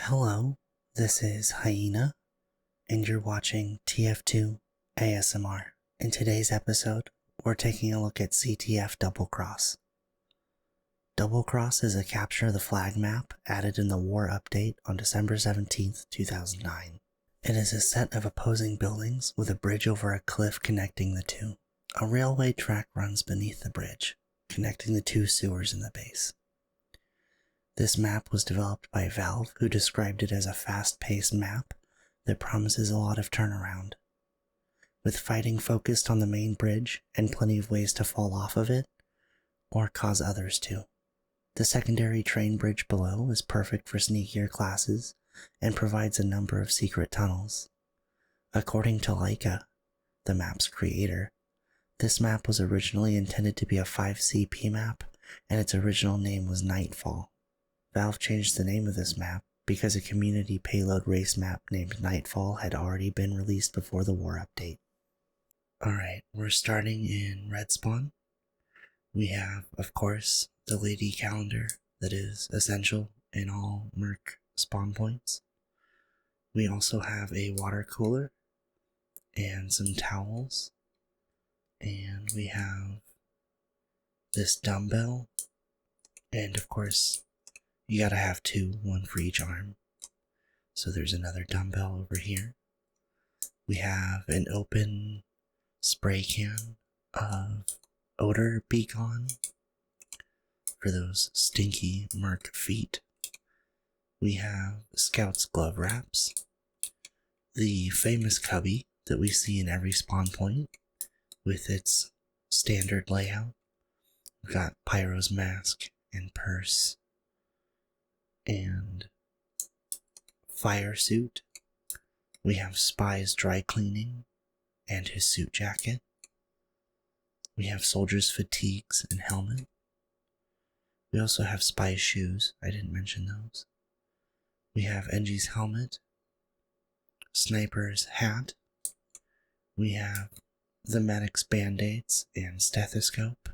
Hello, this is Hyena, and you're watching TF2 ASMR. In today's episode, we're taking a look at CTF Double Cross. Double Cross is a capture the flag map added in the war update on December 17th, 2009. It is a set of opposing buildings with a bridge over a cliff connecting the two. A railway track runs beneath the bridge, connecting the two sewers in the base. This map was developed by Valve, who described it as a fast-paced map that promises a lot of turnaround. With fighting focused on the main bridge and plenty of ways to fall off of it, or cause others to. The secondary train bridge below is perfect for sneakier classes and provides a number of secret tunnels. According to Likka, the map's creator, this map was originally intended to be a 5CP map, and its original name was Nightfall. Valve changed the name of this map because a community payload race map named Nightfall had already been released before the war update. Alright, we're starting in Red Spawn. We have, of course, the lady calendar that is essential in all Merc spawn points. We also have a water cooler and some towels. And we have this dumbbell. And of course, you gotta have two, one for each arm. So there's another dumbbell over here. We have an open spray can of odor beacon for those stinky Merc feet. We have Scout's glove wraps, the famous cubby that we see in every spawn point with its standard layout. We've got Pyro's mask and purse and fire suit. We have Spy's dry cleaning and his suit jacket. We have Soldier's fatigues and helmet. We also have Spy's shoes. I didn't mention those. We have NG's helmet, Sniper's hat. We have the medic's band-aids and stethoscope.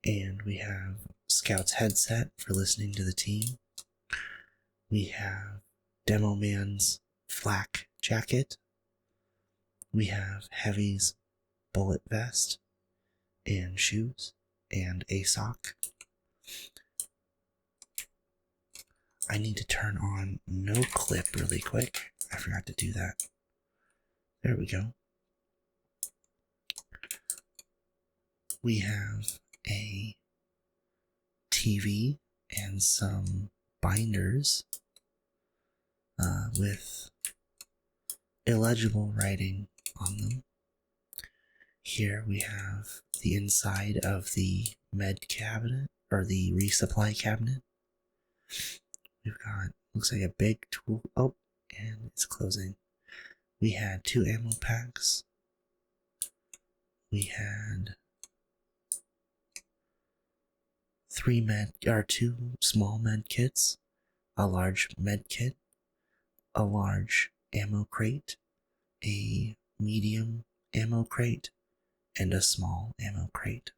And we have Scout's headset for listening to the team. We have Demo Man's flak jacket. We have Heavy's bullet vest and shoes and a sock. I need to turn on no clip really quick. I forgot to do that. There we go. We have a TV and some binders with illegible writing on them. Here we have the inside of the med cabinet, or the resupply cabinet. We've got, looks like a big tool. Oh, and it's closing. We had 2 ammo packs. We had 2 small med kits, a large med kit, a large ammo crate, a medium ammo crate, and a small ammo crate.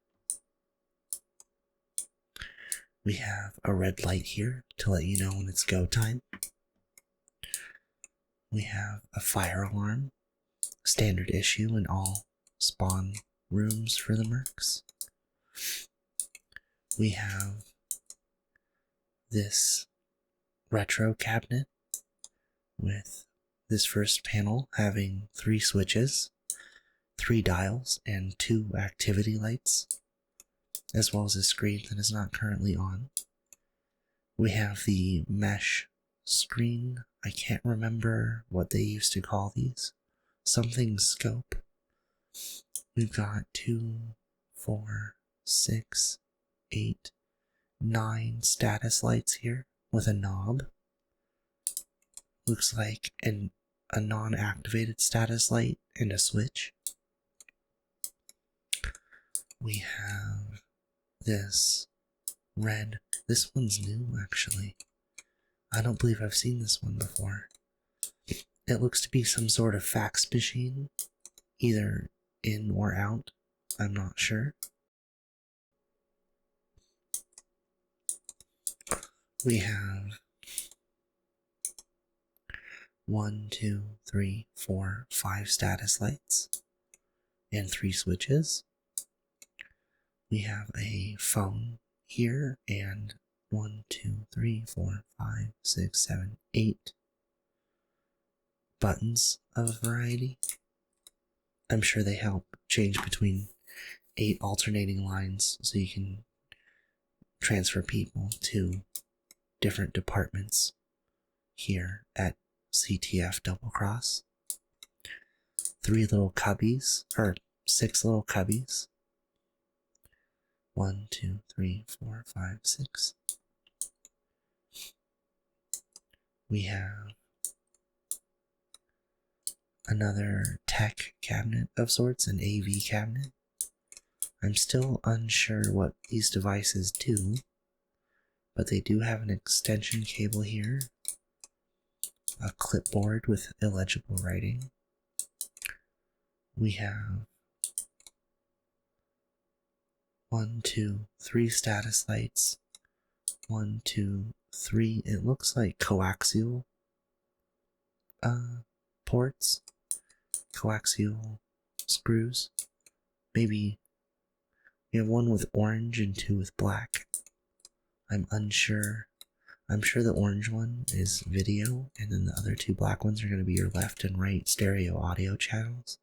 We have a red light here to let you know when it's go time. We have a fire alarm, standard issue in all spawn rooms for the mercs. We have this retro cabinet with this first panel having 3 switches, 3 dials, and 2 activity lights, as well as a screen that is not currently on. We have the mesh screen. I can't remember what they used to call these. Something scope. We've got 2, 4, 6, 8, 9 status lights here with a knob. Looks like a non-activated status light and a switch. We have this red. This one's new, actually. I don't believe I've seen this one before. It looks to be some sort of fax machine, either in or out. I'm not sure. We have 1, 2, 3, 4, 5 status lights and 3 switches. We have a phone here and 1, 2, 3, 4, 5, 6, 7, 8 buttons of a variety. I'm sure they help change between 8 alternating lines so you can transfer people to different departments here at CTF Double Cross. 3 little cubbies, or 6 little cubbies. 1, 2, 3, 4, 5, 6. We have another tech cabinet of sorts, an AV cabinet. I'm still unsure what these devices do, but they do have an extension cable here, a clipboard with illegible writing. We have 1, 2, 3 status lights. 1, 2, 3. It looks like coaxial ports, coaxial screws. Maybe we have 1 with orange and 2 with black. I'm unsure. I'm sure the orange one is video, and then the other 2 black ones are going to be your left and right stereo audio channels.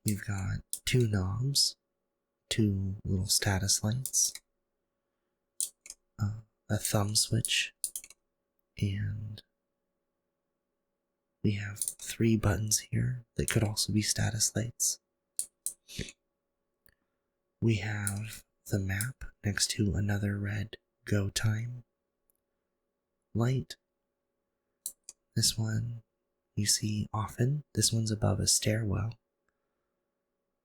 We've got 2 knobs, 2 little status lights, a thumb switch, and we have 3 buttons here that could also be status lights. We have the map next to another red go time light. This one you see often. This one's above a stairwell.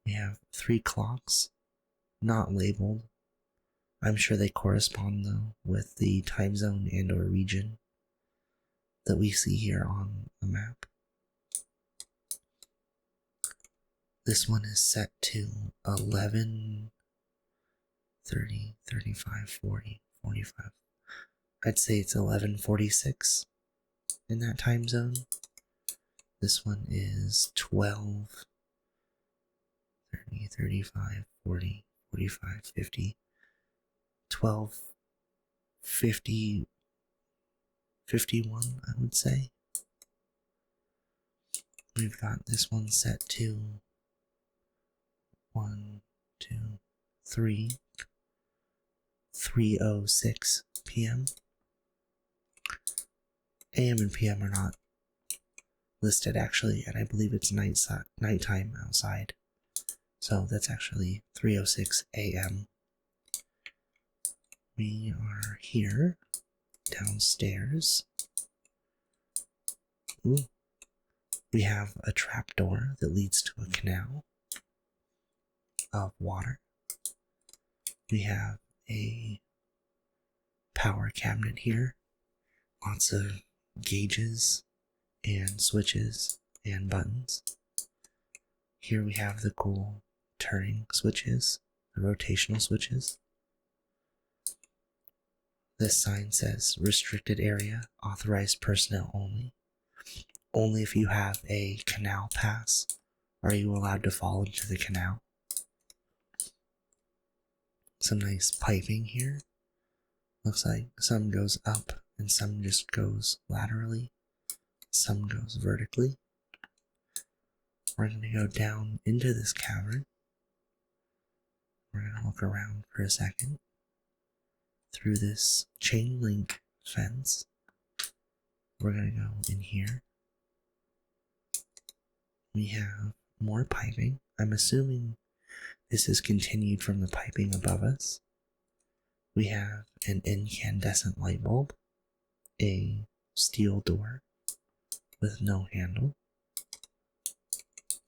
We have 3 clocks, not labeled. I'm sure they correspond though with the time zone and or region that we see here on the map. This one is set to 11, 30, 35, 40, 45. I'd say it's 11:46 in that time zone. This one is 12, 30, 35, 40, 45, 50, 12, 50, 51, I would say. We've got this one set to 1, 2, 3, 3:06 p.m. AM and PM are not listed actually, and I believe it's nighttime outside. So that's actually 3:06 a.m. We are here downstairs. Ooh. We have a trapdoor that leads to a canal of water. We have a power cabinet here. Lots of gauges and switches and buttons. Here we have the cool turning switches, the rotational switches. This sign says restricted area, authorized personnel only. Only if you have a canal pass are you allowed to fall into the canal. Some nice piping here. Looks like some goes up and some just goes laterally. Some goes vertically. We're going to go down into this cavern. We're going to look around for a second through this chain link fence. We're going to go in here. We have more piping. I'm assuming this is continued from the piping above us. We have an incandescent light bulb, a steel door with no handle,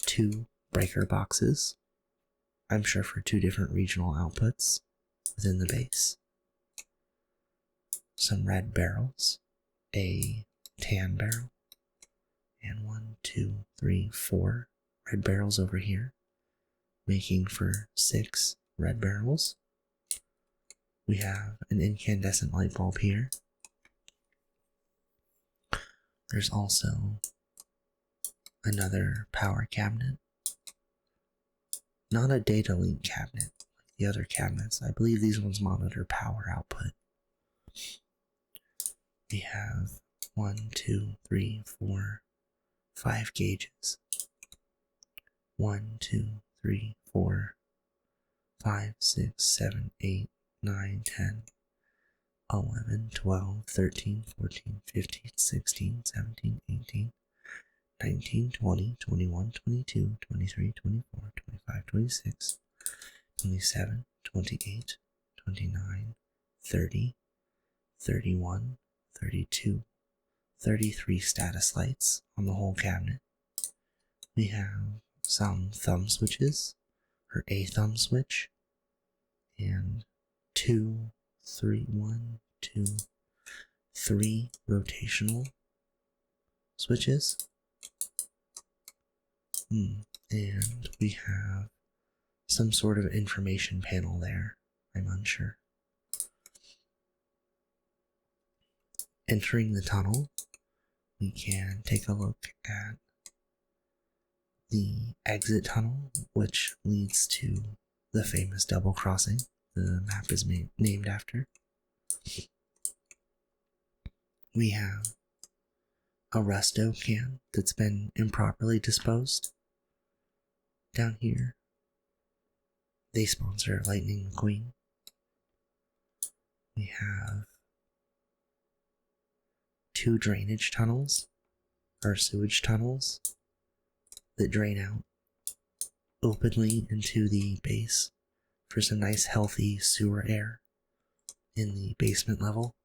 2 breaker boxes, I'm sure for 2 different regional outputs within the base, some red barrels, a tan barrel, and 1, 2, 3, 4 red barrels over here, making for 6 red barrels. We have an incandescent light bulb here. There's also another power cabinet. Not a data link cabinet like the other cabinets. I believe these ones monitor power output. We have 1, 2, 3, 4, 5 gauges. 1, 2, 3, 4, 5, 6, 7, 8, 9, 10, 11, 12, 13, 14, 15, 16, 17, 18, 19, 20, 21, 22, 23, 24, 25, 26, 27, 28, 29, 30, 31, 32, 33 status lights on the whole cabinet. We have some thumb switches, or a thumb switch, and 2, 3, 1, 2, 3 rotational switches. And we have some sort of information panel there. I'm unsure. Entering the tunnel, we can take a look at the exit tunnel, which leads to the famous double crossing the map is named after. We have a resto can that's been improperly disposed. Down here, they sponsor Lightning McQueen. We have 2 drainage tunnels, or sewage tunnels, that drain out openly into the base for some nice healthy sewer air in the basement level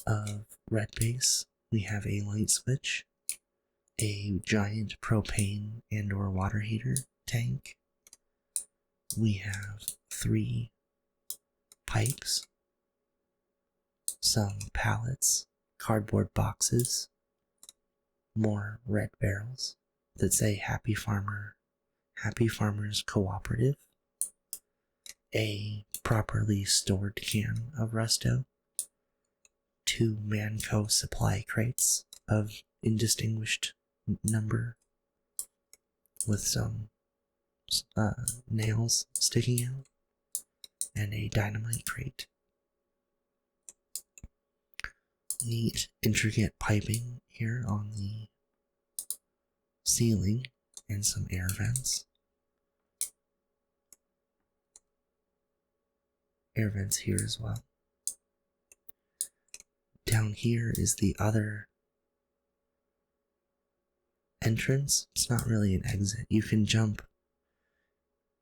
of Red Base. We have a light switch, a giant propane and or water heater tank. We have 3 pipes, some pallets, cardboard boxes, more red barrels that say Happy Farmers Cooperative, a properly stored can of resto, 2 Manco supply crates of indistinguished number with some nails sticking out, and a dynamite crate. Neat, intricate piping here on the ceiling and some air vents. Air vents here as well. Down here is the other entrance. It's not really an exit. You can jump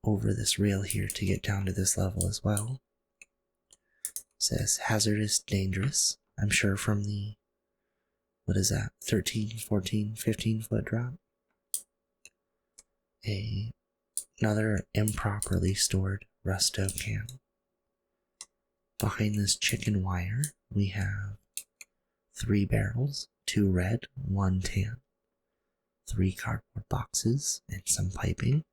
over this rail here to get down to this level as well. It says hazardous, dangerous. I'm sure from the, what is that, 13, 14, 15 foot drop. Another improperly stored resto can. Behind this chicken wire, we have 3 barrels, 2 red, 1 tan, 3 cardboard boxes, and some piping.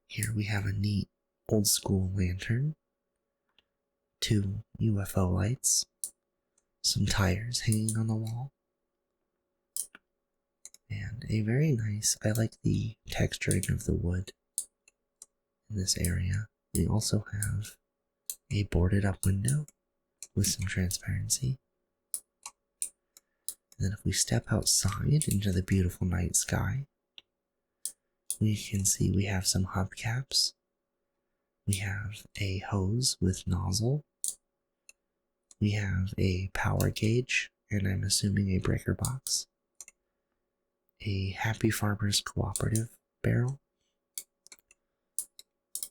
Here we have a neat old school lantern, 2 UFO lights, some tires hanging on the wall, and a very nice, I like the texturing of the wood in this area. We also have a boarded up window with some transparency. And then if we step outside into the beautiful night sky, we can see we have some hubcaps. We have a hose with nozzle. We have a power gauge, and I'm assuming a breaker box. A Happy Farmers Cooperative barrel.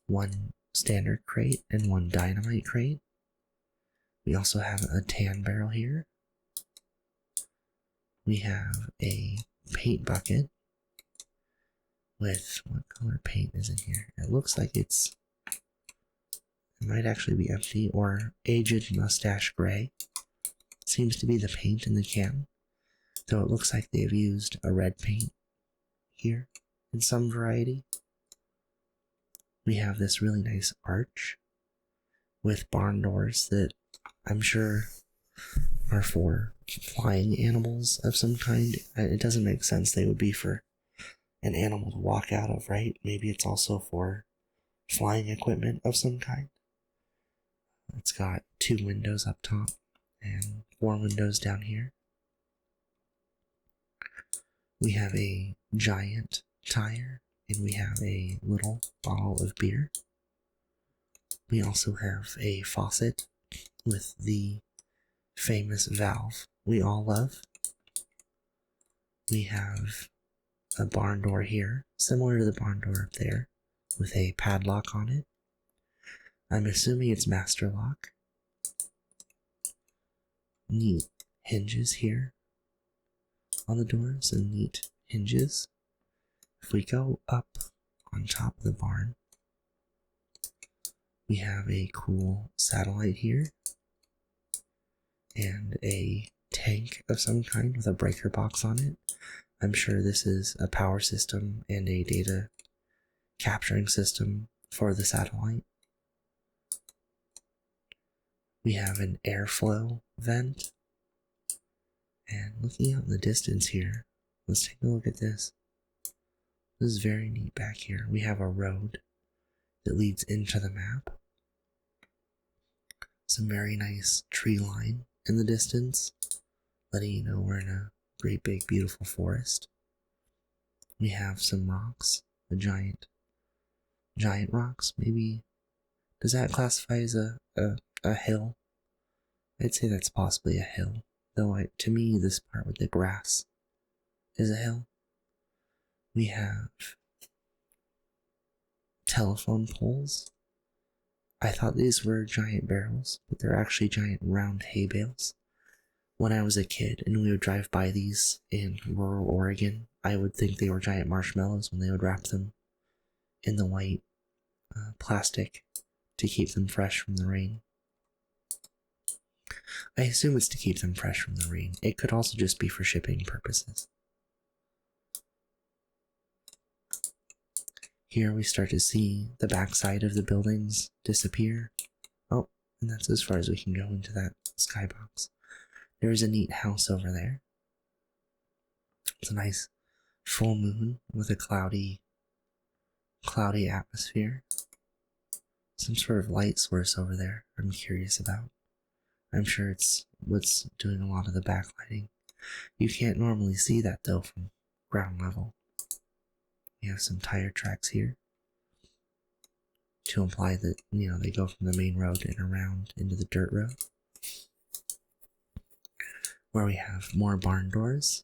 1 standard crate and 1 dynamite crate. We also have a tan barrel here. We have a paint bucket with, what color paint is in here? It looks like it might actually be empty, or aged mustache gray. Seems to be the paint in the can, though it looks like they've used a red paint here in some variety. we have this really nice arch with barn doors that I'm sure are for flying animals of some kind. It doesn't make sense they would be for an animal to walk out of, right? Maybe it's also for flying equipment of some kind. It's got 2 windows up top and 4 windows down here. We have a giant tire and we have a little bottle of beer. We also have a faucet with the famous valve we all love. We have a barn door here, similar to the barn door up there, with a padlock on it. I'm assuming it's master lock. Neat hinges here on the doors and neat hinges. If we go up on top of the barn, we have a cool satellite here and a tank of some kind with a breaker box on it. I'm sure this is a power system and a data capturing system for the satellite. We have an airflow vent. And looking out in the distance here, let's take a look at this. This is very neat back here. We have a road that leads into the map. Some very nice tree line in the distance, letting you know we're in a great big beautiful forest. We have some rocks, a giant rocks, maybe. Does that classify as a hill? I'd say that's possibly a hill, though to me this part with the grass is a hill. We have telephone poles. I thought these were giant barrels, but they're actually giant round hay bales. When I was a kid and we would drive by these in rural Oregon, I would think they were giant marshmallows when they would wrap them in the white plastic to keep them fresh from the rain. I assume it's to keep them fresh from the rain. It could also just be for shipping purposes. Here we start to see the backside of the buildings disappear. Oh, and that's as far as we can go into that skybox. There's a neat house over there. It's a nice full moon with a cloudy atmosphere. Some sort of light source over there I'm curious about. I'm sure it's what's doing a lot of the backlighting. You can't normally see that though from ground level. We have some tire tracks here to imply that, they go from the main road and around into the dirt road. Where we have more barn doors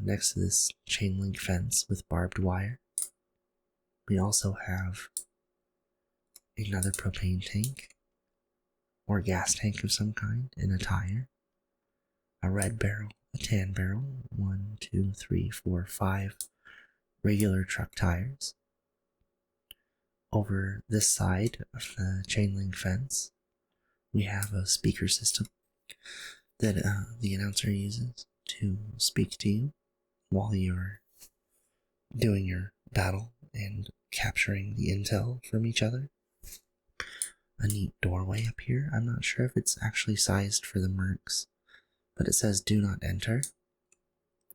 next to this chain link fence with barbed wire. We also have another propane tank or gas tank of some kind and a tire. A red barrel, a tan barrel, 1, 2, 3, 4, 5 regular truck tires. Over this side of the chain link fence, we have a speaker system that the announcer uses to speak to you while you're doing your battle and capturing the intel from each other. A neat doorway up here. I'm not sure if it's actually sized for the mercs, but it says do not enter.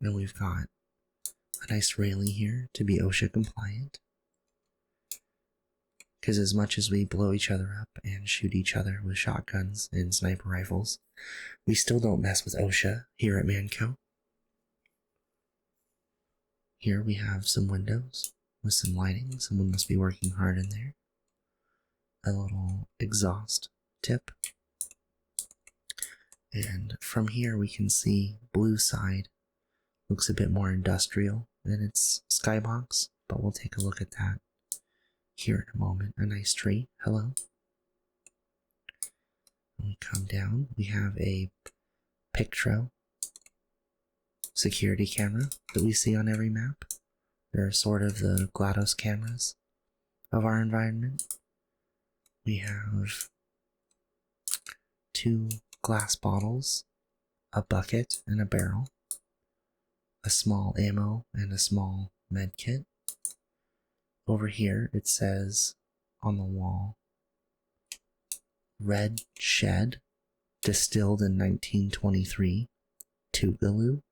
And we've got a nice railing here to be OSHA compliant. Because as much as we blow each other up and shoot each other with shotguns and sniper rifles, we still don't mess with OSHA here at Manco. Here we have some windows with some lighting. Someone must be working hard in there. A little exhaust tip. And from here we can see blue side looks a bit more industrial than its skybox, but we'll take a look at that here in a moment. A nice tree. Hello. When we come down, we have a Pictro security camera that we see on every map. They're sort of the GLaDOS cameras of our environment. We have 2 glass bottles, a bucket and a barrel, a small ammo and a small med kit. Over here it says on the wall. Red Shed, distilled in 1923, Tougaloo.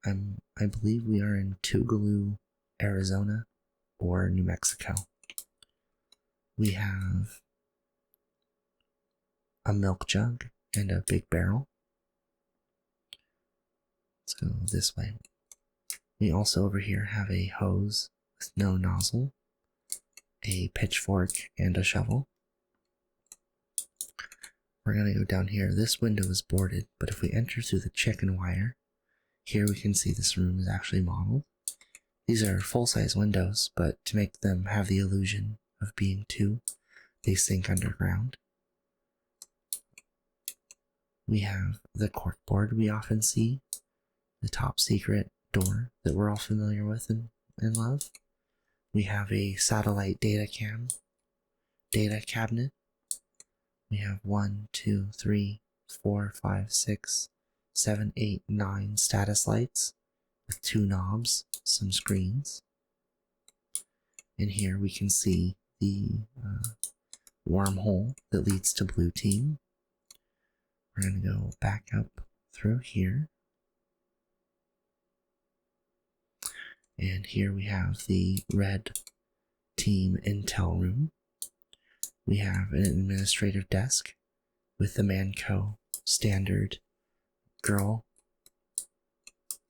I believe we are in Tougaloo, Arizona, or New Mexico. We have a milk jug and a big barrel. Let's go this way. We also over here have a hose with no nozzle, a pitchfork, and a shovel. We're going to go down here. This window is boarded, but if we enter through the chicken wire, here we can see this room is actually modeled. These are full-size windows, but to make them have the illusion of being two, they sink underground. We have the corkboard we often see, the top secret door that we're all familiar with and love. We have a satellite data cabinet. We have 1, 2, 3, 4, 5, 6, 7, 8, 9 status lights with 2 knobs, some screens. And here we can see the wormhole that leads to blue team. We're going to go back up through here. And here we have the red team intel room. We have an administrative desk with the Manco standard girl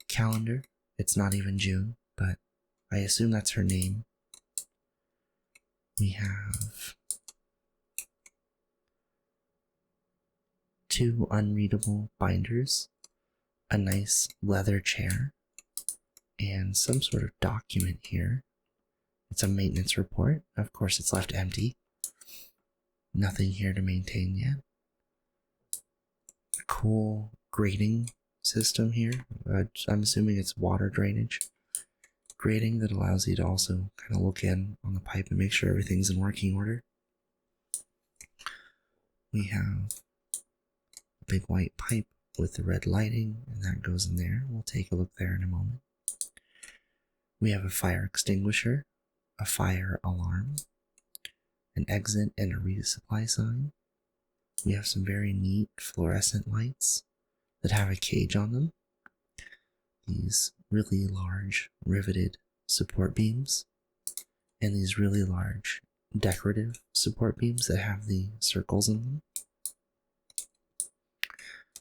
calendar. It's not even June, but I assume that's her name. We have 2 unreadable binders, a nice leather chair, and some sort of document here. It's a maintenance report. Of course, it's left empty. Nothing here to maintain yet. A cool grating system here. I'm assuming it's water drainage. Grating that allows you to also kind of look in on the pipe and make sure everything's in working order. We have a big white pipe with the red lighting, and that goes in there. We'll take a look there in a moment. We have a fire extinguisher, a fire alarm, an exit and a resupply sign. We have some very neat fluorescent lights that have a cage on them. These really large riveted support beams, and these really large decorative support beams that have the circles in them.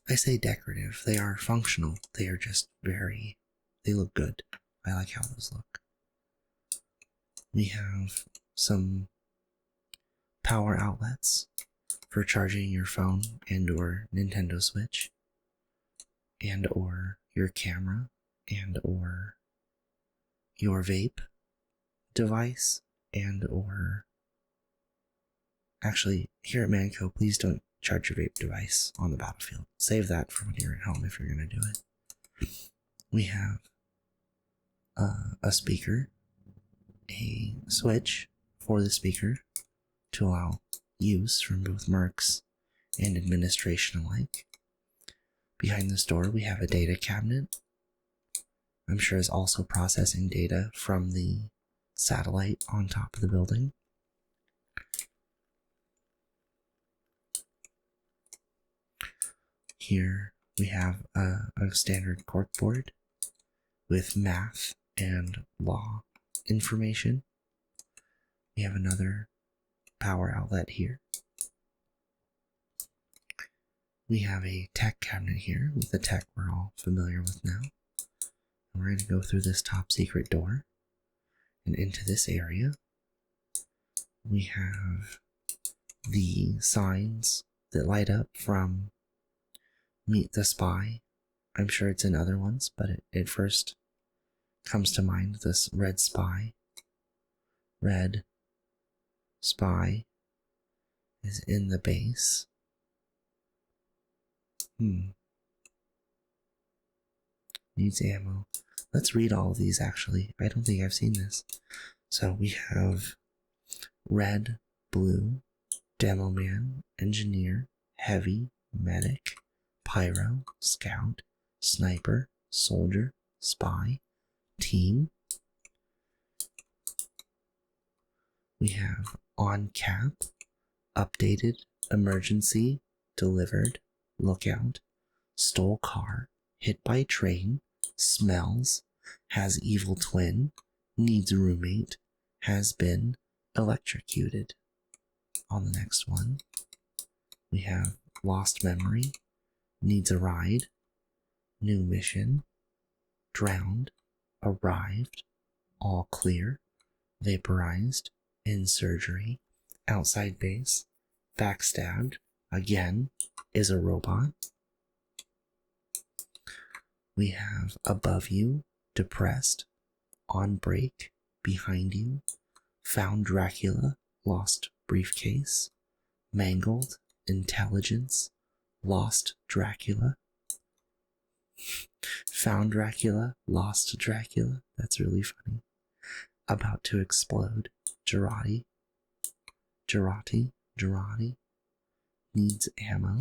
I say decorative, they are functional. They are just they look good. I like how those look. We have some power outlets for charging your phone and or Nintendo Switch and or your camera and or your vape device and or actually here at Manco, please don't charge your vape device on the battlefield. Save that for when you're at home if you're going to do it. We have a speaker, a switch for the speaker to allow use from both mercs and administration alike. Behind this door we have a data cabinet. I'm sure is also processing data from the satellite on top of the building. Here we have a standard corkboard with math and law information. We have another power outlet here. We have a tech cabinet here with the tech we're all familiar with now. And we're going to go through this top secret door and into this area. We have the signs that light up from Meet the Spy. I'm sure it's in other ones, but it first comes to mind this red spy. Red spy is in the base. Needs ammo. Let's read all of these actually. I don't think I've seen this. So we have red, blue, demo man, engineer, heavy, medic, pyro, scout, sniper, soldier, spy, team. We have on cap, updated, emergency, delivered, lookout, stole car, hit by train, smells, has evil twin, needs roommate, has been electrocuted. On the next one, we have lost memory, needs a ride, new mission, drowned, arrived, all clear, vaporized, in surgery, outside base, backstabbed, again, is a robot. We have above you, depressed, on break, behind you, found Dracula, lost briefcase, mangled, intelligence, lost Dracula, found Dracula, lost Dracula, that's really funny, about to explode, Gerati, needs ammo,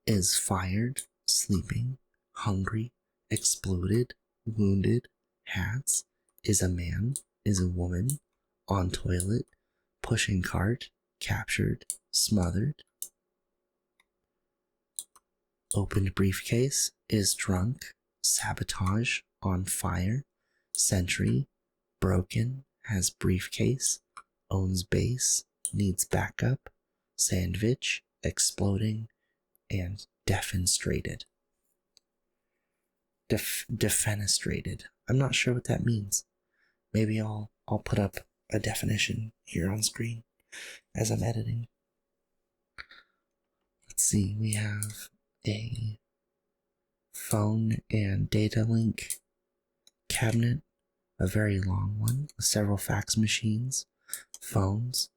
is fired, sleeping, hungry, exploded, wounded, hats, is a man, is a woman, on toilet, pushing cart, captured, smothered, opened briefcase, is drunk, sabotage, on fire, sentry, broken, has briefcase, owns base, needs backup, sandwich, exploding, and defenestrated. Defenestrated. I'm not sure what that means. Maybe I'll put up a definition here on screen as I'm editing. Let's see, we have a phone and data link cabinet, a very long one, with several fax machines, phones,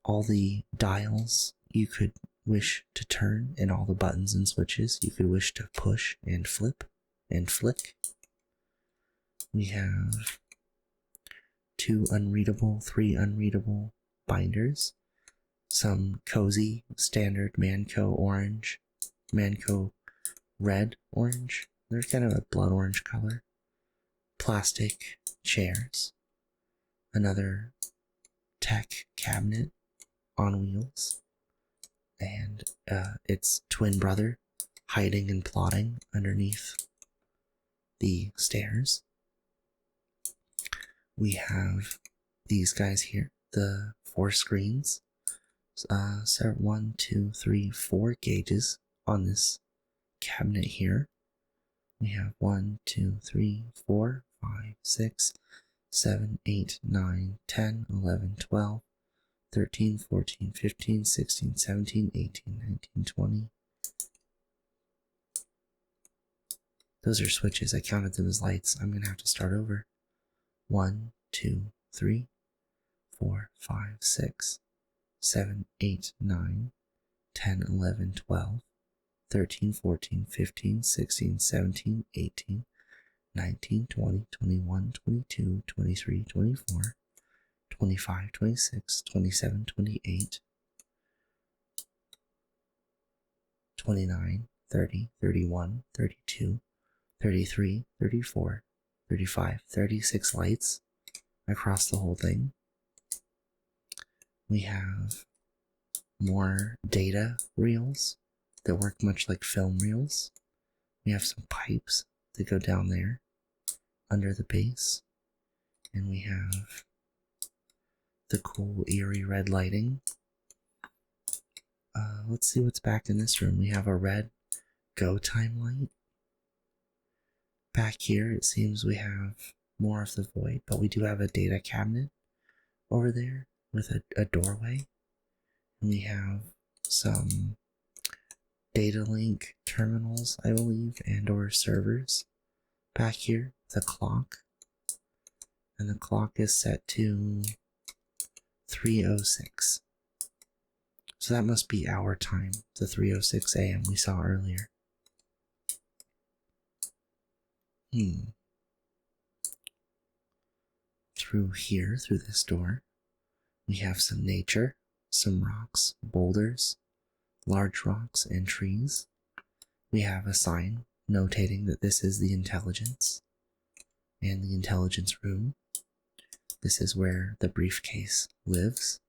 all the dials you could wish to turn, and all the buttons and switches you could wish to push and flip and flick. We have 2 unreadable, 3 unreadable binders, some cozy standard Manco orange, Manco red orange, they're kind of a blood orange color, plastic chairs, another tech cabinet on wheels, and its twin brother hiding and plotting underneath the stairs. We have these guys here, the 4 screens, 1, 2, 3, 4 gauges on this cabinet here. We have 1, 2, 3, 4, 5, 6, 7, 8, 9, 10, 11, 12, 13, 14, 15, 16, 17, 18, 19, 20. Those are switches. I counted them as lights. I'm going to have to start over. 1, 2, 3, 4, 5, 6, 7, 8, 9, 10, 11, 12, 13, 14, 15, 16, 17, 18, 19, 20, 21, 22, 23, 24, 25, 26, 27, 28, 29, 30, 31, 32, 33, 34, 35, 36 lights across the whole thing. We have more data reels that work much like film reels. We have some pipes that go down there under the base. And we have the cool eerie red lighting. Let's see what's back in this room. We have a red go time light. Back here it seems we have more of the void, but we do have a data cabinet over there with a doorway. And we have some data link terminals, I believe, and or servers. Back here, the clock. And the clock is set to 3:06. So that must be our time, the 3:06 a.m. we saw earlier. Through here, through this door, we have some nature, some rocks, boulders, large rocks, and trees. We have a sign notating that this is the intelligence and the intelligence room. This is where the briefcase lives.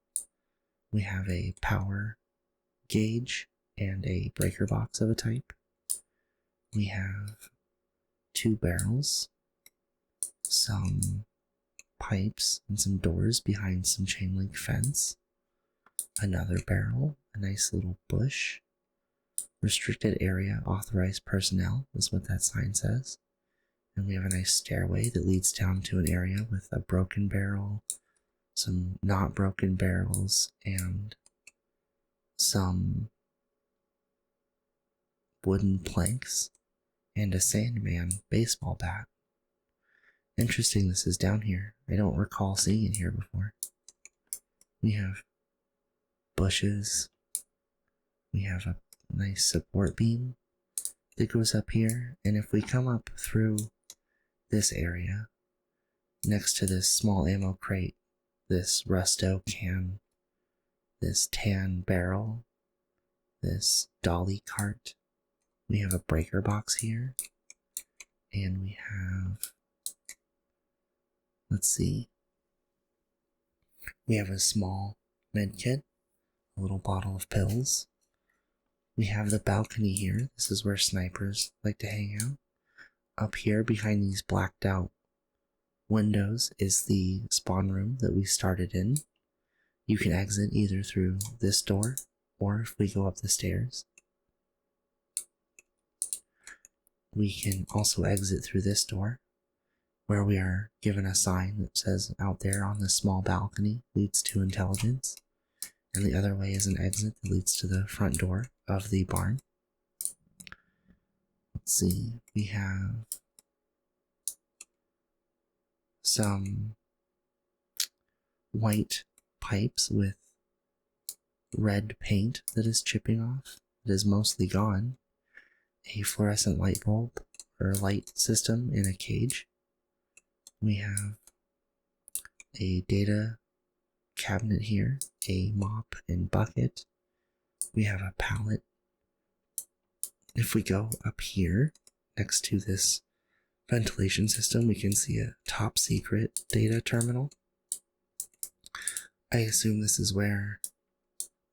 We have a power gauge and a breaker box of a type. We have 2 barrels, some pipes, and some doors behind some chain link fence. Another barrel, a nice little bush. Restricted area, authorized personnel is what that sign says. And we have a nice stairway that leads down to an area with a broken barrel, some not broken barrels, and some wooden planks, and a Sandman baseball bat. Interesting this is down here. I don't recall seeing it here before. We have bushes. We have a nice support beam that goes up here. And if we come up through this area, next to this small ammo crate, this Rusto can, this tan barrel, this dolly cart, we have a breaker box here. And we have, let's see, we have a small med kit, a little bottle of pills. We have the balcony here. This is where snipers like to hang out. Up here behind these blacked out windows is the spawn room that we started in. You can exit either through this door or if we go up the stairs. We can also exit through this door, where we are given a sign that says out there on this small balcony leads to intelligence. And the other way is an exit that leads to the front door of the barn. Let's see, we have some white pipes with red paint that is chipping off. It is mostly gone. A fluorescent light bulb or light system in a cage. We have a data cabinet here, a mop and bucket. We have a pallet. If we go up here next to this ventilation system, we can see a top secret data terminal. I assume this is where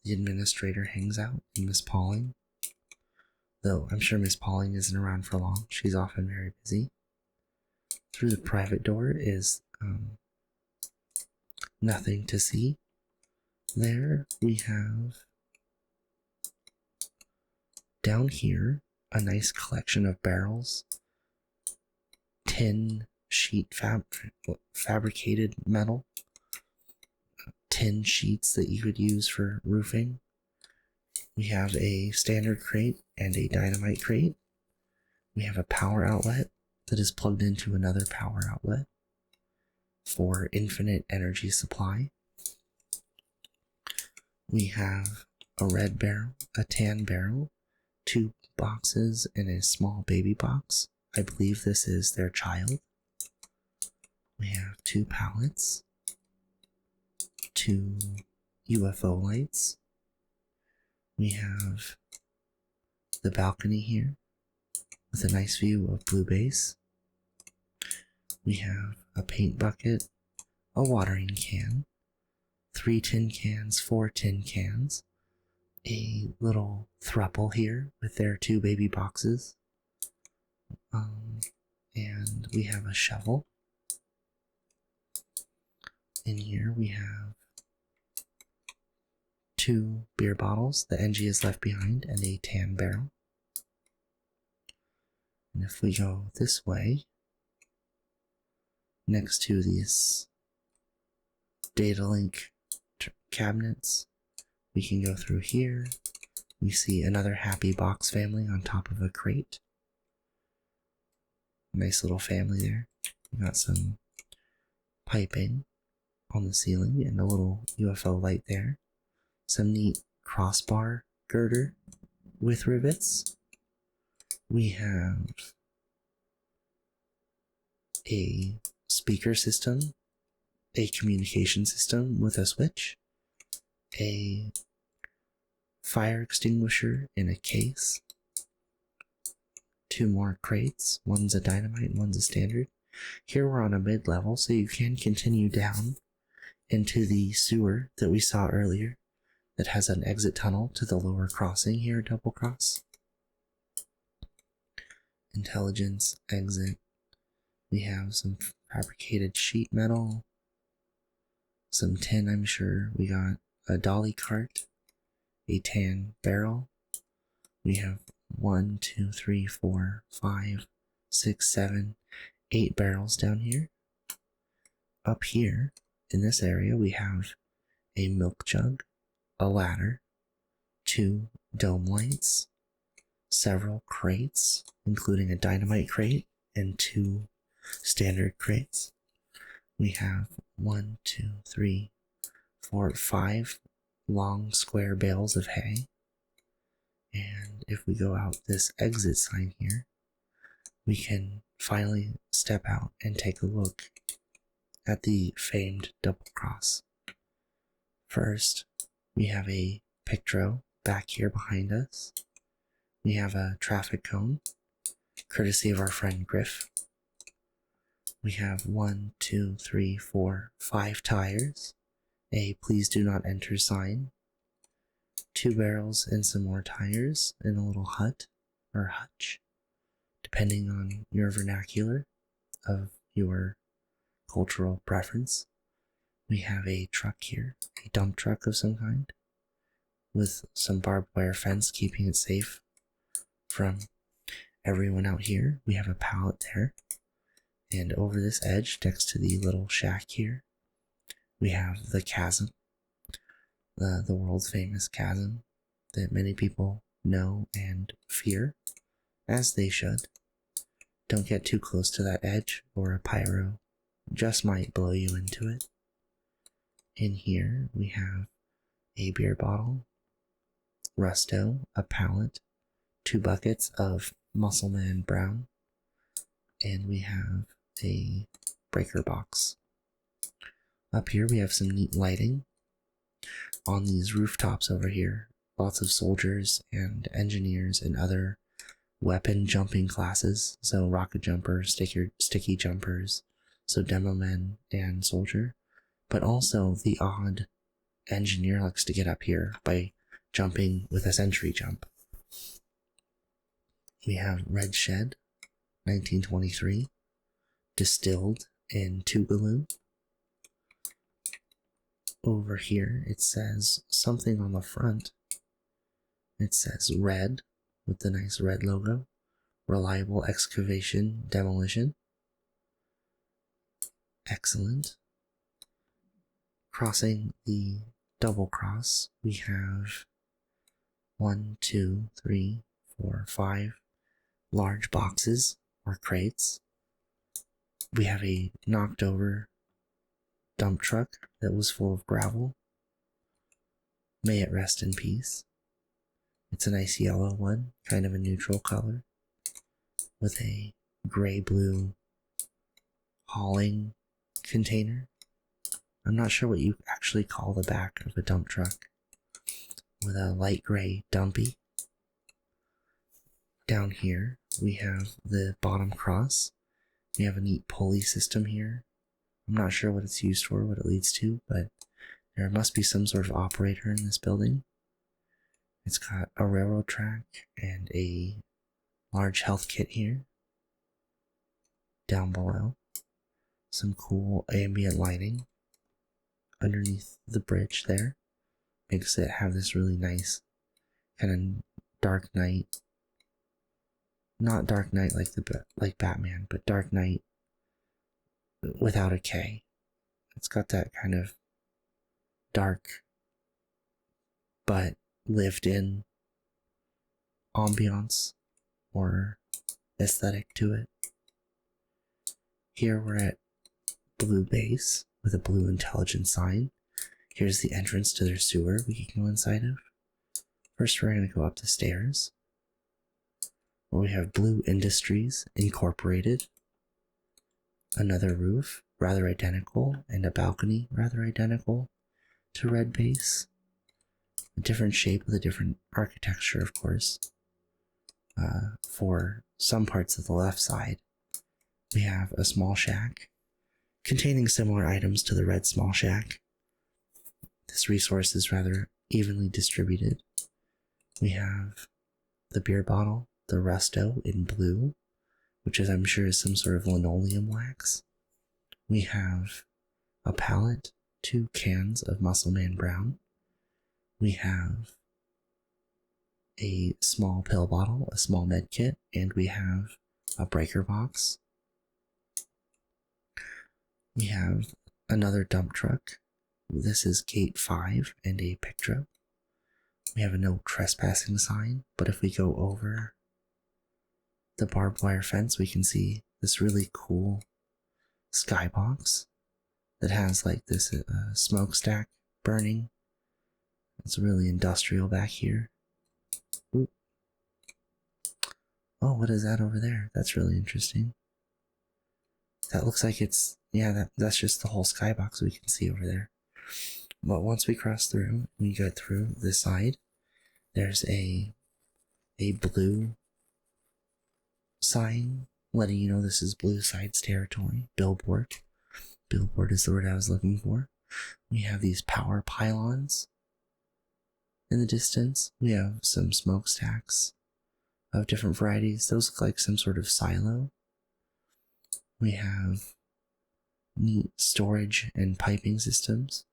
the administrator hangs out, Miss Pauling. Though I'm sure Miss Pauling isn't around for long. She's often very busy. Through the private door is nothing to see. There we have, down here, a nice collection of barrels, tin sheet fabricated metal, tin sheets that you could use for roofing. We have a standard crate and a dynamite crate. We have a power outlet that is plugged into another power outlet for infinite energy supply. We have a red barrel, a tan barrel, 2 boxes, and a small baby box. I believe this is their child. We have 2 pallets, 2 UFO lights. We have the balcony here with a nice view of Blue Base. We have a paint bucket, a watering can, 3 tin cans, 4 tin cans, a little throuple here with their 2 baby boxes, and we have a shovel. In here we have 2 beer bottles that NG has left behind and a tan barrel. And if we go this way, next to these data link cabinets, we can go through here. We see another happy box family on top of a crate. Nice little family there. We got some piping on the ceiling and a little UFO light there. Some neat crossbar girder with rivets. We have a speaker system, a communication system with a switch, a fire extinguisher in a case, 2 more crates, one's a dynamite and one's a standard. Here we're on a mid-level, so you can continue down into the sewer that we saw earlier that has an exit tunnel to the lower crossing here at Double Cross. Intelligence, exit. We have some fabricated sheet metal, some tin, I'm sure. We got a dolly cart, a tan barrel. We have 1, 2, 3, 4, 5, 6, 7, 8 barrels down here. Up here, in this area, we have a milk jug, a ladder, 2 dome lights, several crates, including a dynamite crate and 2 standard crates. We have 1, 2, 3, 4, 5 long square bales of hay. And if we go out this exit sign here, we can finally step out and take a look at the famed Double Cross. First, we have a pictro back here behind us. We have a traffic cone, courtesy of our friend Griff. We have 1, 2, 3, 4, 5 tires, a please do not enter sign, 2 barrels and some more tires in a little hut or hutch, depending on your vernacular of your cultural preference. We have a truck here, a dump truck of some kind, with some barbed wire fence keeping it safe from everyone out here. We have a pallet there, and over this edge next to the little shack here, we have the chasm, the world famous chasm that many people know and fear, as they should. Don't get too close to that edge, or a pyro just might blow you into it. In here we have a beer bottle, Rusto, a pallet, 2 buckets of Muscleman Brown, and we have a breaker box. Up here we have some neat lighting on these rooftops over here. Lots of soldiers and engineers and other weapon jumping classes. So rocket jumpers, sticky jumpers, so demo men and soldier. But also the odd engineer likes to get up here by jumping with a sentry jump. We have Red Shed, 1923, distilled in Tougaloo. Over here it says something on the front. It says red with the nice red logo. Reliable excavation demolition. Excellent. Crossing the Double Cross, we have 1, 2, 3, 4, 5 large boxes or crates. We have a knocked over dump truck that was full of gravel. May it rest in peace. It's a nice yellow one, kind of a neutral color, with a gray-blue hauling container. I'm not sure what you actually call the back of a dump truck, with a light gray dumpy. Down here, we have the bottom cross. We have a neat pulley system here. I'm not sure what it's used for, what it leads to, but there must be some sort of operator in this building. It's got a railroad track and a large health kit here. Down below, some cool ambient lighting underneath the bridge there. Makes it have this really nice kind of Dark Knight. Not Dark Knight like Batman, but Dark Knight without a K. It's got that kind of dark but lived in ambiance or aesthetic to it. Here we're at Blue Base with a blue intelligence sign. Here's the entrance to their sewer we can go inside of. First we're going to go up the stairs, where we have Blue Industries Incorporated, another roof rather identical, and a balcony rather identical to Red Base. A different shape with a different architecture, of course. For some parts of the left side, We have a small shack containing similar items to the red small shack. This resource is rather evenly distributed. We have the beer bottle, the resto in blue, which is, I'm sure, is some sort of linoleum wax. We have a pallet, 2 cans of Muscle Man Brown. We have a small pill bottle, a small med kit, and we have a breaker box. We have another dump truck. This is gate 5 and a picture. We have a no trespassing sign, but if we go over the barbed wire fence, we can see this really cool skybox that has like this smokestack burning. It's really industrial back here. Ooh. Oh, what is that over there? That's really interesting. That looks like it's, yeah, that's just the whole skybox we can see over there. But once we cross through, we go through this side, there's a blue sign letting you know this is Blue Sides territory. Billboard. Billboard is the word I was looking for. We have these power pylons in the distance. We have some smokestacks of different varieties. Those look like some sort of silo. We have neat storage and piping systems.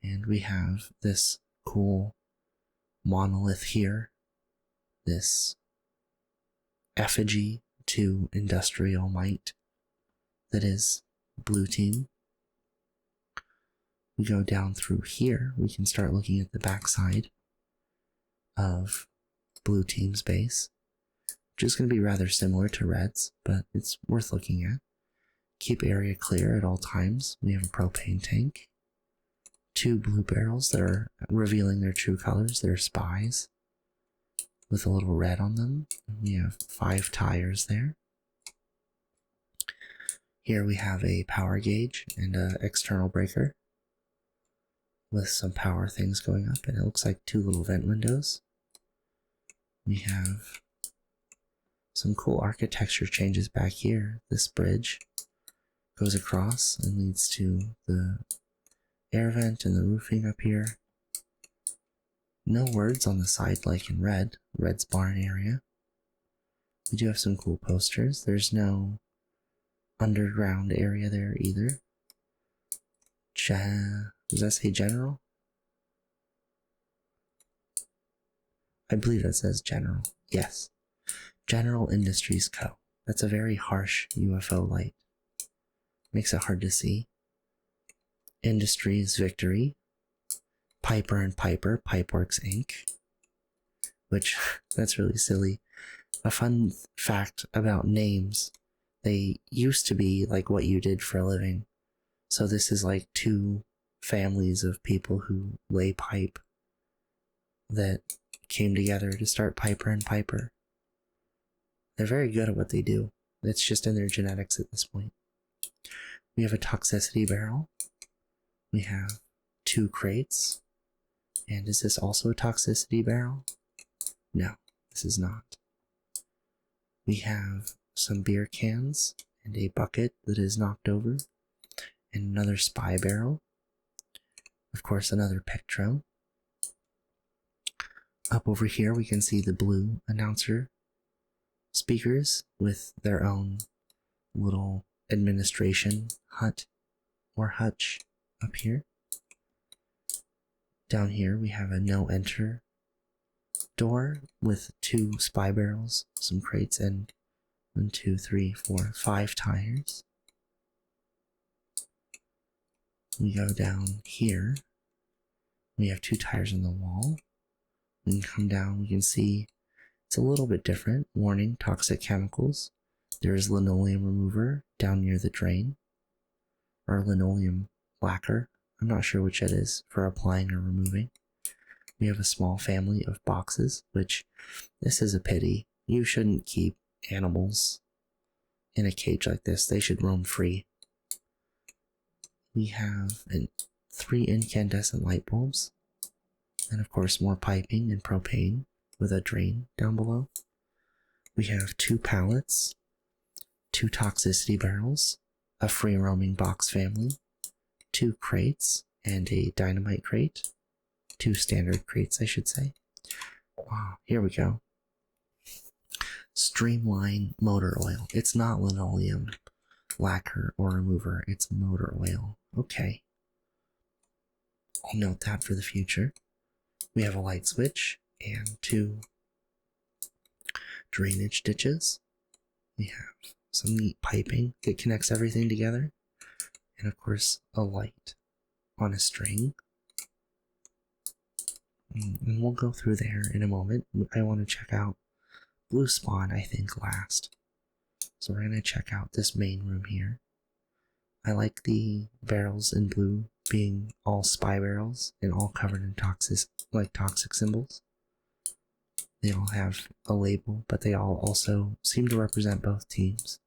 And we have this cool monolith here. This effigy to industrial might that is Blue Team. We go down through here, we can start looking at the backside of Blue Team's base, which is going to be rather similar to Red's, but it's worth looking at. Keep area clear at all times. We have a propane tank, 2 blue barrels that are revealing their true colors. They're spies with a little red on them. We have 5 tires there. Here we have a power gauge and an external breaker with some power things going up, and it looks like 2 little vent windows. We have some cool architecture changes back here. This bridge goes across and leads to the air vent and the roofing up here. No words on the side like in Red's barn area. We do have some cool posters. There's no underground area there either. Does that say General? I believe that says General. Yes. General Industries Co. That's a very harsh UFO light. Makes it hard to see. Industries Victory. Piper and Piper, Pipeworks Inc. Which, that's really silly. A fun fact about names. They used to be like what you did for a living. So this is like 2 families of people who lay pipe that came together to start Piper and Piper. They're very good at what they do. It's just in their genetics at this point. We have a toxicity barrel. We have 2 crates. And is this also a toxicity barrel? No, this is not. We have some beer cans and a bucket that is knocked over, and another spy barrel. Of course, another Pectro. Up over here, we can see the blue announcer speakers with their own little administration hut or hutch up here. Down here, we have a no enter door with 2 spy barrels, some crates, and 1, 2, 3, 4, 5 tires. We go down here. We have 2 tires on the wall. We can come down, we can see it's a little bit different. Warning, toxic chemicals. There is linoleum remover down near the drain, or linoleum lacquer. I'm not sure which it is for applying or removing. We have a small family of boxes, which this is a pity. You shouldn't keep animals in a cage like this. They should roam free. We have 3 incandescent light bulbs, and of course more piping and propane with a drain down below. We have 2 pallets 2 toxicity barrels, a free roaming box family, 2 crates, and a dynamite crate. 2 standard crates, I should say. Here we go. Streamline motor oil. It's not linoleum lacquer or remover, it's motor oil. Okay. I'll note that for the future. We have a light switch and 2 drainage ditches. We have some neat piping that connects everything together. And of course, a light on a string. And we'll go through there in a moment. I want to check out blue spawn, I think, last. So we're going to check out this main room here. I like the barrels in blue being all spy barrels and all covered in toxic symbols. They all have a label, but they all also seem to represent both teams,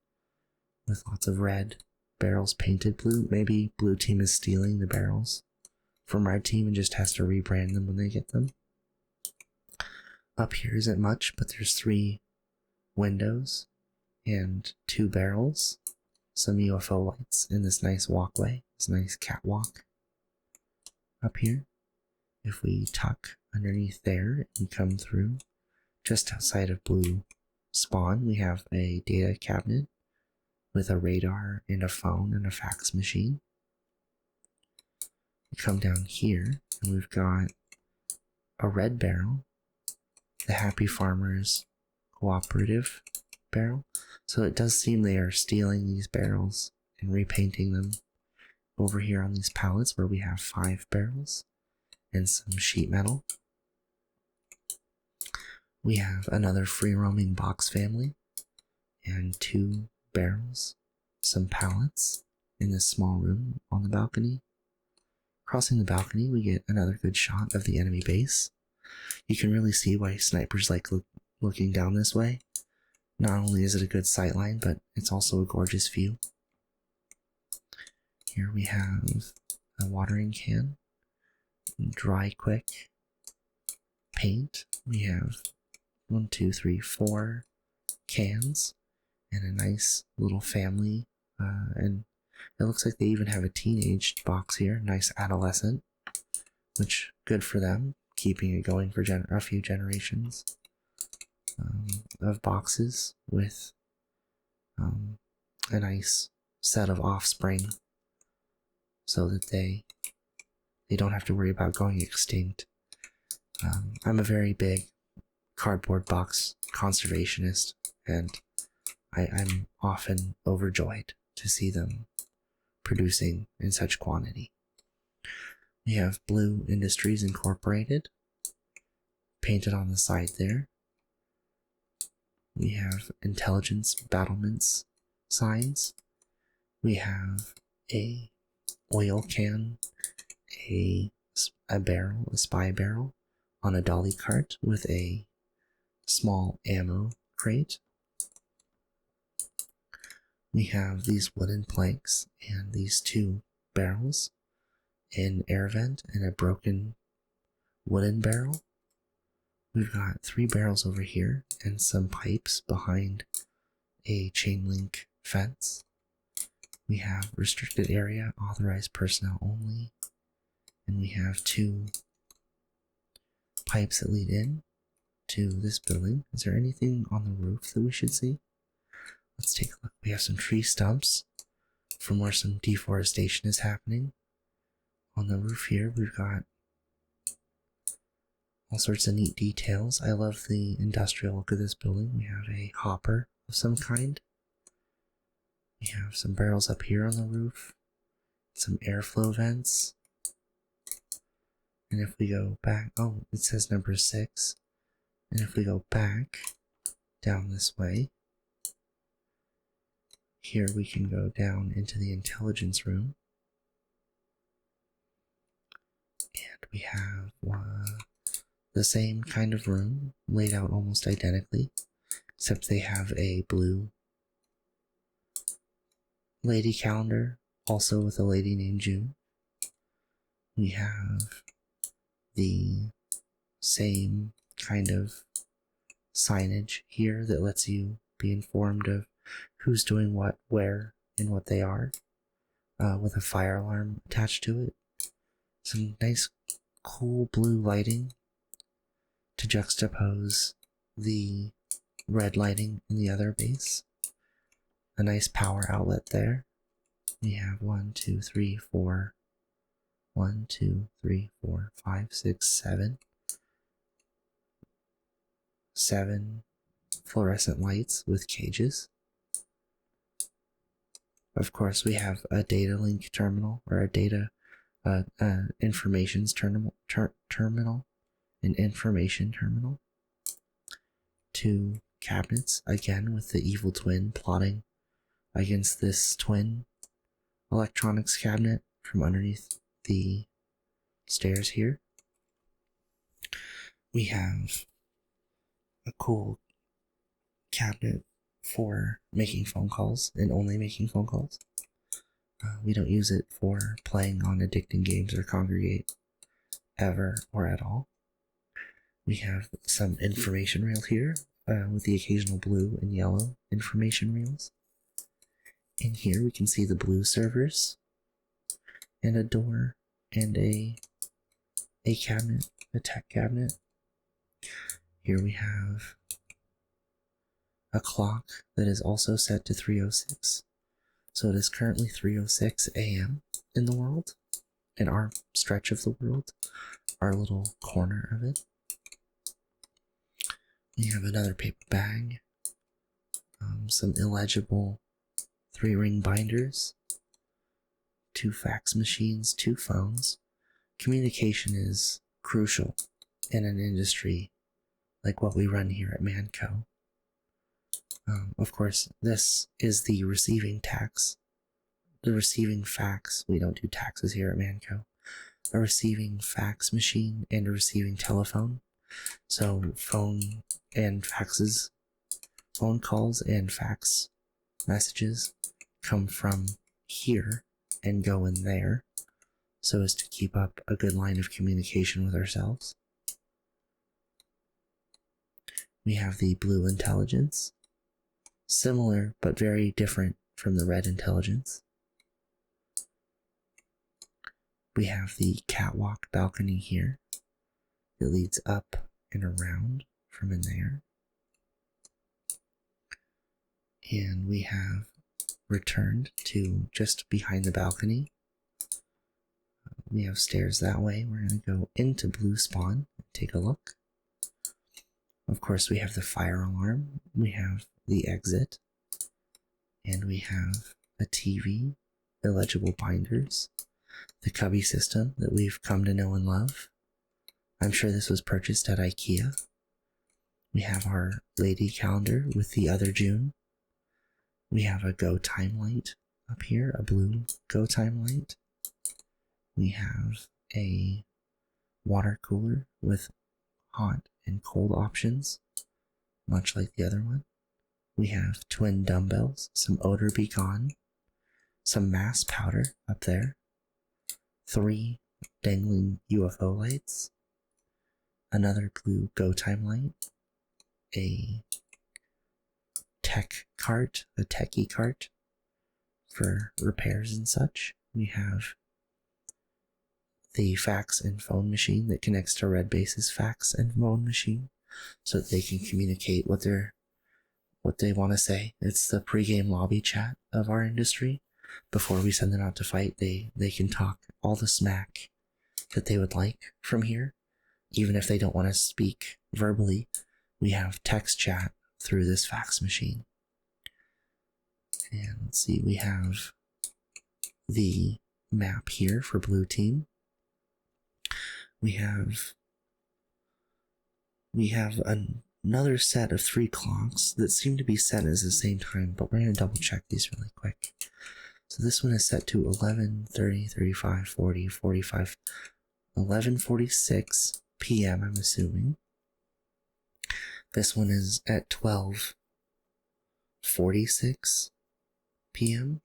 with lots of red barrels painted blue. Maybe blue team is stealing the barrels from red team and just has to rebrand them when they get them. Up here isn't much, but there's 3 windows and 2 barrels, some UFO lights in this nice walkway, this nice catwalk up here. If we tuck underneath there and come through just outside of blue spawn, we have a data cabinet with a radar and a phone and a fax machine. We come down here and we've got a red barrel, the Happy Farmers Cooperative barrel. So it does seem they are stealing these barrels and repainting them over here on these pallets where we have 5 barrels and some sheet metal. We have another free roaming box family and 2 barrels, some pallets in this small room on the balcony. Crossing the balcony, we get another good shot of the enemy base. You can really see why snipers like looking down this way. Not only is it a good sightline, but it's also a gorgeous view. Here we have a watering can, dry quick paint. We have 1, 2, 3, 4 cans and a nice little family, and it looks like they even have a teenage box here, nice adolescent, which good for them, keeping it going for a few generations of boxes with a nice set of offspring so that they don't have to worry about going extinct. I'm a very big cardboard box conservationist, and I'm often overjoyed to see them producing in such quantity. We have Blue Industries Incorporated painted on the side there. We have intelligence battlements signs. We have a oil can, a barrel, a spy barrel on a dolly cart with a small ammo crate. We have these wooden planks and these 2 barrels, an air vent and a broken wooden barrel. We've got 3 barrels over here and some pipes behind a chain link fence. We have restricted area, authorized personnel only, and we have 2 pipes that lead in to this building. Is there anything on the roof that we should see? Let's take a look. We have some tree stumps from where some deforestation is happening. On the roof here, we've got all sorts of neat details. I love the industrial look of this building. We have a hopper of some kind. We have some barrels up here on the roof, some airflow vents. And if we go back, oh, it says number 6. And if we go back down this way, here we can go down into the intelligence room. And we have the same kind of room laid out almost identically, except they have a blue lady calendar, also with a lady named June. We have the same kind of signage here that lets you be informed of who's doing what, where, and what they are, with a fire alarm attached to it. Some nice, cool blue lighting to juxtapose the red lighting in the other base. A nice power outlet there. We have 1, 2, 3, 4. 1, 2, 3, 4, 5, 6, 7. 7 fluorescent lights with cages. Of course, we have a data link terminal, or a data informations terminal, an information terminal. 2 cabinets, again with the evil twin plotting against this twin electronics cabinet from underneath the stairs here. We have a cool cabinet for making phone calls and only making phone calls. We don't use it for playing on addicting games or congregate ever or at all. We have some information rail here with the occasional blue and yellow information rails. In here we can see the blue servers and a door and a cabinet, a tech cabinet. Here we have a clock that is also set to 3:06. So it is currently 3:06 a.m. in the world, in our stretch of the world, our little corner of it. We have another paper bag, some illegible 3-ring binders, 2 fax machines, 2 phones. Communication is crucial in an industry like what we run here at Manco. Of course, this is the receiving tax. The receiving fax. We don't do taxes here at Manco. A receiving fax machine and a receiving telephone. So phone and faxes, phone calls and fax messages come from here and go in there, so as to keep up a good line of communication with ourselves. We have the blue intelligence, similar but very different from the red intelligence. We have the catwalk balcony here. It leads up and around from in there. And we have returned to just behind the balcony. We have stairs that way. We're going to go into Blue Spawn and take a look. Of course, we have the fire alarm. We have the exit. And we have a TV, illegible binders, the cubby system that we've come to know and love. I'm sure this was purchased at IKEA. We have our lady calendar with the other June. We have a go time light up here, a blue go time light. We have a water cooler with hot and cold options, much like the other one. We have twin dumbbells, some odor be gone, some mass powder up there, 3 dangling UFO lights, another blue go time light, a tech cart, a techie cart for repairs and such. We have the fax and phone machine that connects to Red Base's fax and phone machine so that they can communicate what they want to say. It's the pregame lobby chat of our industry. Before we send them out to fight, they can talk all the smack that they would like from here. Even if they don't want to speak verbally, we have text chat through this fax machine. And let's see, we have the map here for Blue Team. We have another set of 3 clocks that seem to be set at the same time, but we're going to double check these really quick. So this one is set to 11, 30, 35, 40, 45, 11:46 p.m. I'm assuming. This one is at 12:46 p.m.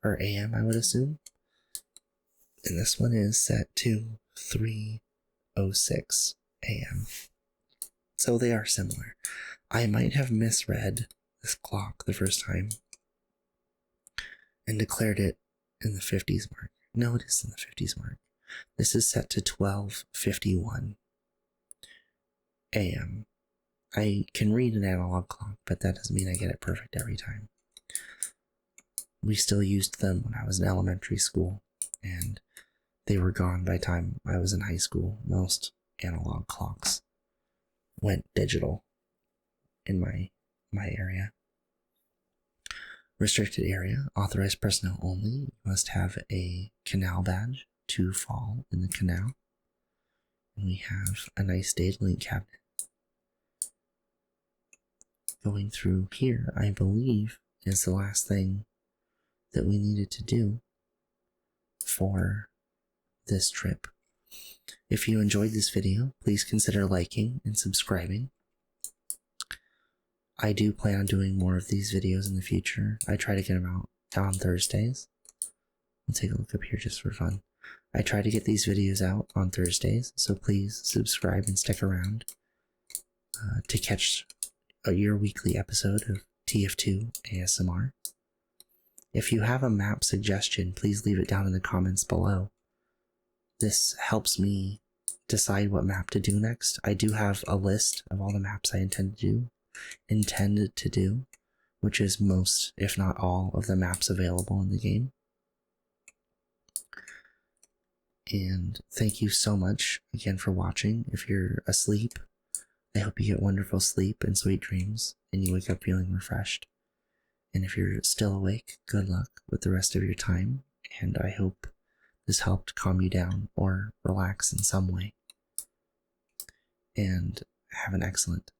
or a.m. I would assume. And this one is set to 3:06 a.m. So they are similar. I might have misread this clock the first time and declared it in the 50s mark. No, it is in the 50s mark. This is set to 12:51 a.m. I can read an analog clock, but that doesn't mean I get it perfect every time. We still used them when I was in elementary school, and they were gone by the time I was in high school. Most analog clocks went digital in my area. Restricted area, authorized personnel only. You must have a canal badge to fall in the canal. And we have a nice data link cabinet. Going through here, I believe, is the last thing that we needed to do for this trip. If you enjoyed this video, please consider liking and subscribing. I do plan on doing more of these videos in the future. I try to get them out on Thursdays. I'll take a look up here just for fun. I try to get these videos out on Thursdays, so please subscribe and stick around to catch your weekly episode of TF2 ASMR. If you have a map suggestion, please leave it down in the comments below. This helps me decide what map to do next. I do have a list of all the maps I intended to do, which is most, if not all, of the maps available in the game. And thank you so much again for watching. If you're asleep, I hope you get wonderful sleep and sweet dreams, and you wake up feeling refreshed. And if you're still awake, good luck with the rest of your time, and I hope this helped calm you down or relax in some way. And have an excellent